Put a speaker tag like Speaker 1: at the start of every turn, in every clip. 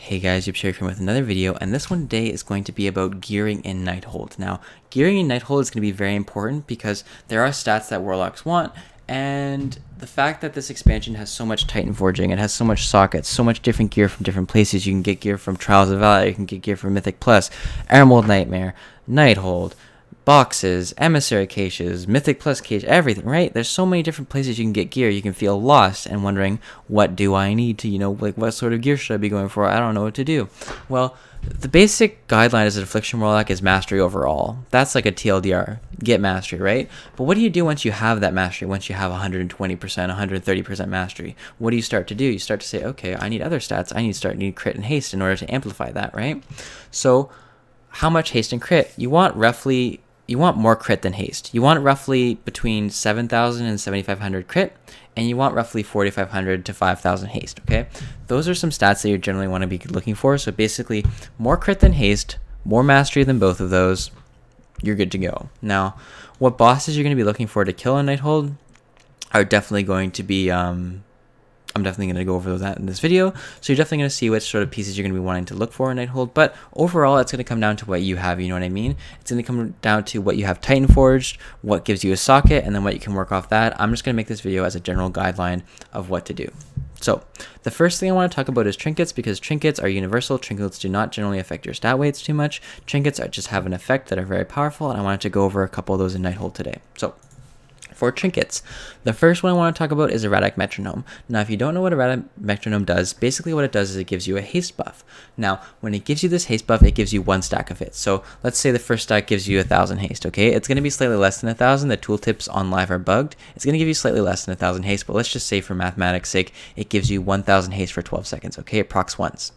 Speaker 1: Hey guys, Yip with another video, and this one today is going to be about gearing in Nighthold. Now, gearing in Nighthold is going to be very important because there are stats that warlocks want, and the fact that this expansion has so much Titan forging, it has so much sockets, so much different gear from different places. You can get gear from Trials of Valor, you can get gear from Mythic Plus, Emerald Nightmare, Nighthold, boxes, emissary caches, mythic plus cache, everything, right? There's so many different places you can get gear. You can feel lost and wondering, what do I need to, like what sort of gear should I be going for? I don't know what to do. Well, the basic guideline as an affliction warlock is mastery overall. That's like a TLDR, get mastery, right? But what do you do once you have that mastery, once you have 120%, 130% mastery? What do you start to do? You start to say, okay, I need other stats. I need crit and haste in order to amplify that, right? So how much haste and crit? You want more crit than haste. You want roughly between 7,000 and 7,500 crit, and you want roughly 4,500 to 5,000 haste, okay? Those are some stats that you generally want to be looking for. So basically, more crit than haste, more mastery than both of those, you're good to go. Now, what bosses you're going to be looking for to kill in Nighthold are definitely going to be... I'm definitely going to go over that in this video. So you're definitely going to see which sort of pieces you're going to be wanting to look for in Nighthold. But overall, it's going to come down to what you have, you know what I mean? It's going to come down to what you have Titan forged, what gives you a socket, and then what you can work off that. I'm just going to make this video as a general guideline of what to do. So the first thing I want to talk about is trinkets, because trinkets are universal. Trinkets do not generally affect your stat weights too much. Trinkets just have an effect that are very powerful, and I wanted to go over a couple of those in Nighthold today. So for trinkets, the first one I want to talk about is erratic metronome. Now, if you don't know what erratic metronome does, basically what it does is it gives you a haste buff. Now, when it gives you this haste buff, it gives you one stack of it. So let's say the first stack gives you 1,000 haste, okay? It's going to be slightly less than 1,000. The tooltips on live are bugged. It's going to give you slightly less than 1,000 haste, but let's just say for mathematics' sake, it gives you 1,000 haste for 12 seconds, okay? It procs once.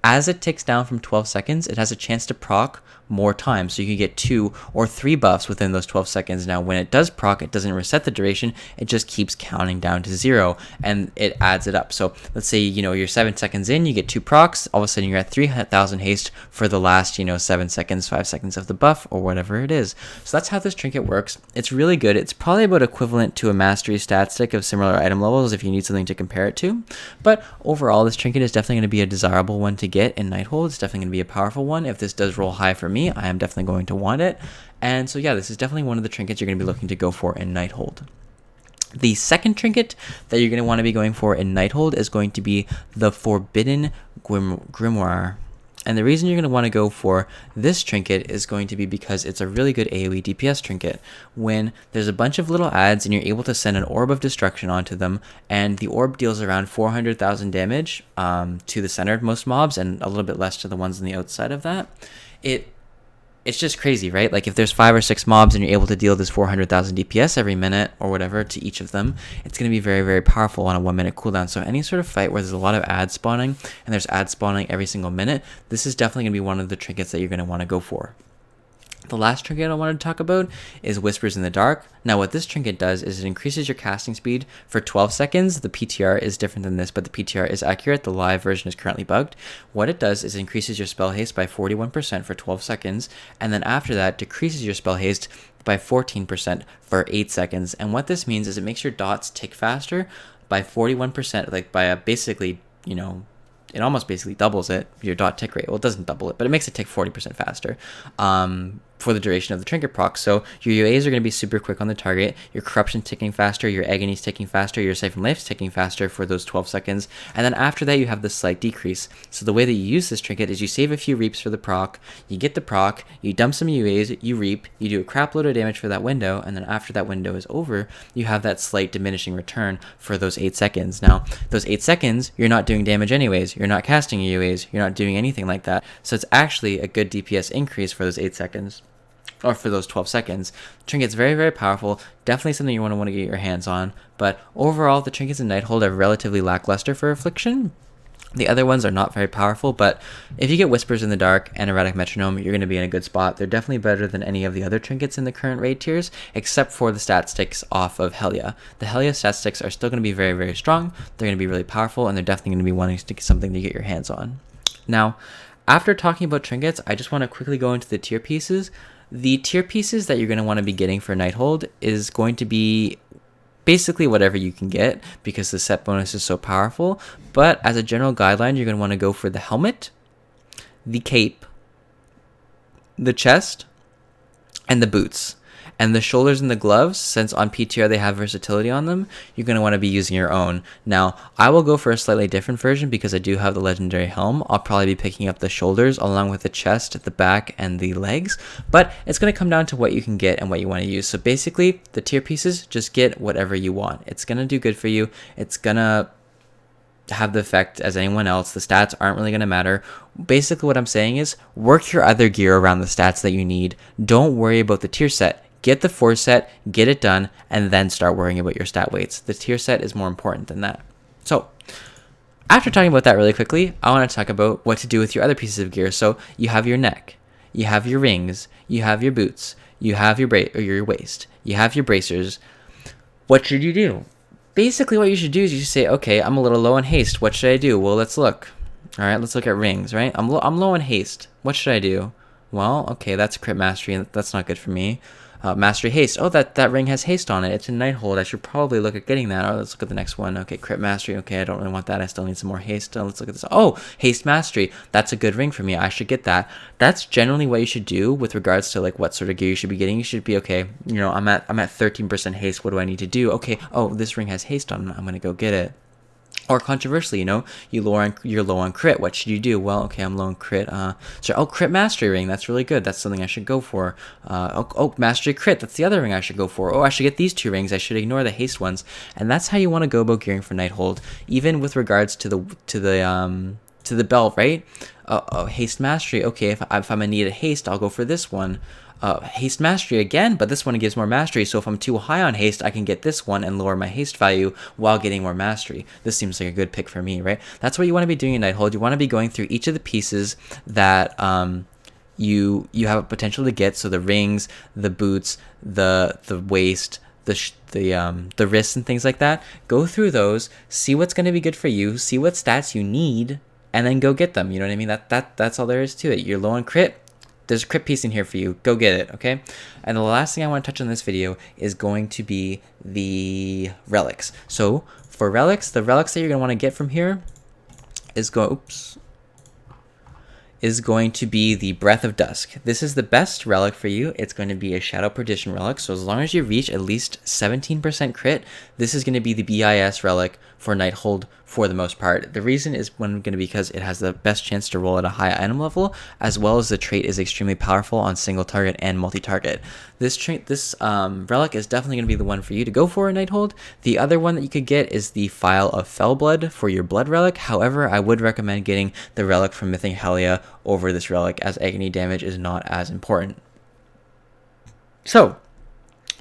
Speaker 1: As it ticks down from 12 seconds, it has a chance to proc more times, so you can get 2 or 3 buffs within those 12 seconds. Now, when it does proc, it doesn't reset the duration, it just keeps counting down to 0, and it adds it up. So let's say, you're 7 seconds in, you get 2 procs, all of a sudden you're at 3,000 haste for the last, 7 seconds, 5 seconds of the buff, or whatever it is. So that's how this trinket works. It's really good. It's probably about equivalent to a mastery stat stick of similar item levels if you need something to compare it to. But overall, this trinket is definitely going to be a desirable one to get in Nighthold. It's definitely going to be a powerful one. If this does roll high for me, I am definitely going to want it. And so yeah, this is definitely one of the trinkets you're going to be looking to go for in Nighthold. The second trinket that you're going to want to be going for in Nighthold is going to be the Forbidden Grimoire. And the reason you're going to want to go for this trinket is going to be because it's a really good AoE DPS trinket. When there's a bunch of little adds and you're able to send an Orb of Destruction onto them, and the orb deals around 400,000 damage to the center of most mobs and a little bit less to the ones on the outside of that, it's just crazy, right? Like if there's 5 or 6 mobs and you're able to deal this 400,000 DPS every minute or whatever to each of them, it's going to be very, very powerful on a 1-minute cooldown. So any sort of fight where there's a lot of ad spawning and there's ad spawning every single minute, this is definitely going to be one of the trinkets that you're going to want to go for. The last trinket I want to talk about is Whispers in the Dark. Now, what this trinket does is it increases your casting speed for 12 seconds. The PTR is different than this, but the PTR is accurate. The live version is currently bugged. What it does is it increases your spell haste by 41% for 12 seconds, and then after that, decreases your spell haste by 14% for 8 seconds. And what this means is it makes your dots tick faster by 41%, like by basically, it almost basically doubles it, your dot tick rate. Well, it doesn't double it, but it makes it tick 40% faster for the duration of the trinket proc. So your UAs are going to be super quick on the target, your corruption's ticking faster, your agony's ticking faster, your siphon life's ticking faster for those 12 seconds, and then after that you have this slight decrease. So the way that you use this trinket is you save a few reaps for the proc, you get the proc, you dump some UAs, you reap, you do a crap load of damage for that window, and then after that window is over, you have that slight diminishing return for those 8 seconds. Now, those 8 seconds, you're not doing damage anyways, you're not casting UAs, you're not doing anything like that, so it's actually a good DPS increase for those 8 seconds. Or for those 12 seconds. Trinket's very, very powerful. Definitely something you want to get your hands on. But overall, the trinkets in Nighthold are relatively lackluster for affliction. The other ones are not very powerful, but if you get Whispers in the Dark and Erratic Metronome, you're going to be in a good spot. They're definitely better than any of the other trinkets in the current raid tiers, except for the stat sticks off of Helia. The Helia stat sticks are still going to be very, very strong. They're going to be really powerful, and they're definitely going to be wanting to get something to get your hands on. Now, after talking about trinkets, I just want to quickly go into the tier pieces. The tier pieces that you're going to want to be getting for Nighthold is going to be basically whatever you can get because the set bonus is so powerful. But as a general guideline, you're going to want to go for the helmet, the cape, the chest, and the boots. And the shoulders and the gloves, since on PTR they have versatility on them, you're going to want to be using your own. Now, I will go for a slightly different version because I do have the legendary helm. I'll probably be picking up the shoulders along with the chest, the back, and the legs. But it's going to come down to what you can get and what you want to use. So basically, the tier pieces, just get whatever you want. It's going to do good for you. It's going to have the effect as anyone else. The stats aren't really going to matter. Basically, what I'm saying is work your other gear around the stats that you need. Don't worry about the tier set. Get the 4 set, get it done, and then start worrying about your stat weights. The tier set is more important than that. So, after talking about that really quickly, I want to talk about what to do with your other pieces of gear. So, you have your neck, you have your rings, you have your boots, you have your waist, you have your bracers. What should you do? Basically, what you should do is you should say, okay, I'm a little low on haste. What should I do? Well, let's look. All right, let's look at rings, right? I'm low on haste. What should I do? Well, okay, that's crit mastery, and that's not good for me. Mastery haste. Oh, that ring has haste on it. It's in Nighthold. I should probably look at getting that. Oh, let's look at the next one. Okay, crit mastery. Okay, I don't really want that. I still need some more haste. Let's look at this. Oh, haste mastery. That's a good ring for me. I should get that. That's generally what you should do with regards to like what sort of gear you should be getting. You should be okay. You know, I'm at 13% haste. What do I need to do? Okay. Oh, this ring has haste on it. I'm gonna go get it. Or controversially, you know, you're low on crit. What should you do? Well, okay, I'm low on crit. Crit mastery ring. That's really good. That's something I should go for. Mastery crit. That's the other ring I should go for. Oh, I should get these 2 rings. I should ignore the haste ones. And that's how you want to go about gearing for Nighthold, even with regards to the belt, right? Haste mastery. Okay, if I'm gonna need a haste, I'll go for this one. Haste mastery again, but this one gives more mastery, so if I'm too high on haste, I can get this one and lower my haste value while getting more mastery. This seems like a good pick for me, right? That's what you want to be doing in Nighthold. You want to be going through each of the pieces that you have a potential to get, so the rings, the boots, the waist, the wrists and things like that. Go through those, see what's going to be good for you, see what stats you need, and then go get them. You know what I mean? That's all there is to it. You're low on crit. There's a crit piece in here for you. Go get it, okay? And the last thing I want to touch on this video is going to be the relics. So for relics, the relics that you're going to want to get from here is going to be the Breath of Dusk. This is the best relic for you. It's going to be a Shadow Perdition relic. So as long as you reach at least 17% crit, this is going to be the BIS relic for Nighthold for the most part. The reason is going to be because it has the best chance to roll at a high item level, as well as the trait is extremely powerful on single target and multi-target. This relic is definitely going to be the one for you to go for in Nighthold. The other one that you could get is the Phial of Fellblood for your blood relic. However, I would recommend getting the relic from Mythic Helia over this relic, as agony damage is not as important. So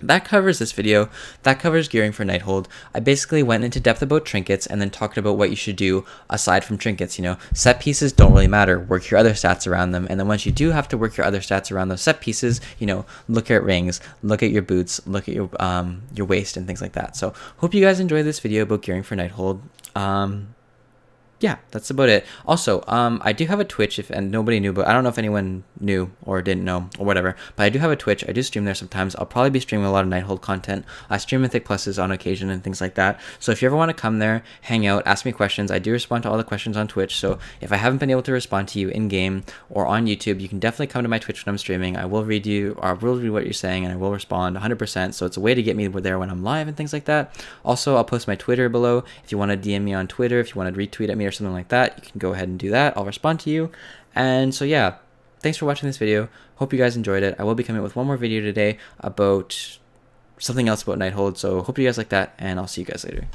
Speaker 1: that covers this video. That covers gearing for Nighthold. I basically went into depth about trinkets and then talked about what you should do aside from trinkets. You know, set pieces don't really matter. Work your other stats around them. And then once you do have to work your other stats around those set pieces, you know, look at rings, look at your boots, look at your waist and things like that. So hope you guys enjoyed this video about gearing for Nighthold. Yeah, that's about it. Also, I do have a Twitch, and nobody knew, but I don't know if anyone knew or didn't know or whatever, but I do have a Twitch. I do stream there sometimes. I'll probably be streaming a lot of Nighthold content. I stream Mythic Pluses on occasion and things like that. So if you ever want to come there, hang out, ask me questions, I do respond to all the questions on Twitch. So if I haven't been able to respond to you in-game or on YouTube, you can definitely come to my Twitch when I'm streaming. I will read what you're saying, and I will respond 100%. So it's a way to get me there when I'm live and things like that. Also, I'll post my Twitter below. If you want to DM me on Twitter, if you want to retweet at me or something like that, you can go ahead and do that. I'll respond to you. And so yeah, thanks for watching this video. Hope you guys enjoyed it. I will be coming with one more video today about something else about Nighthold, so hope you guys like that, and I'll see you guys later.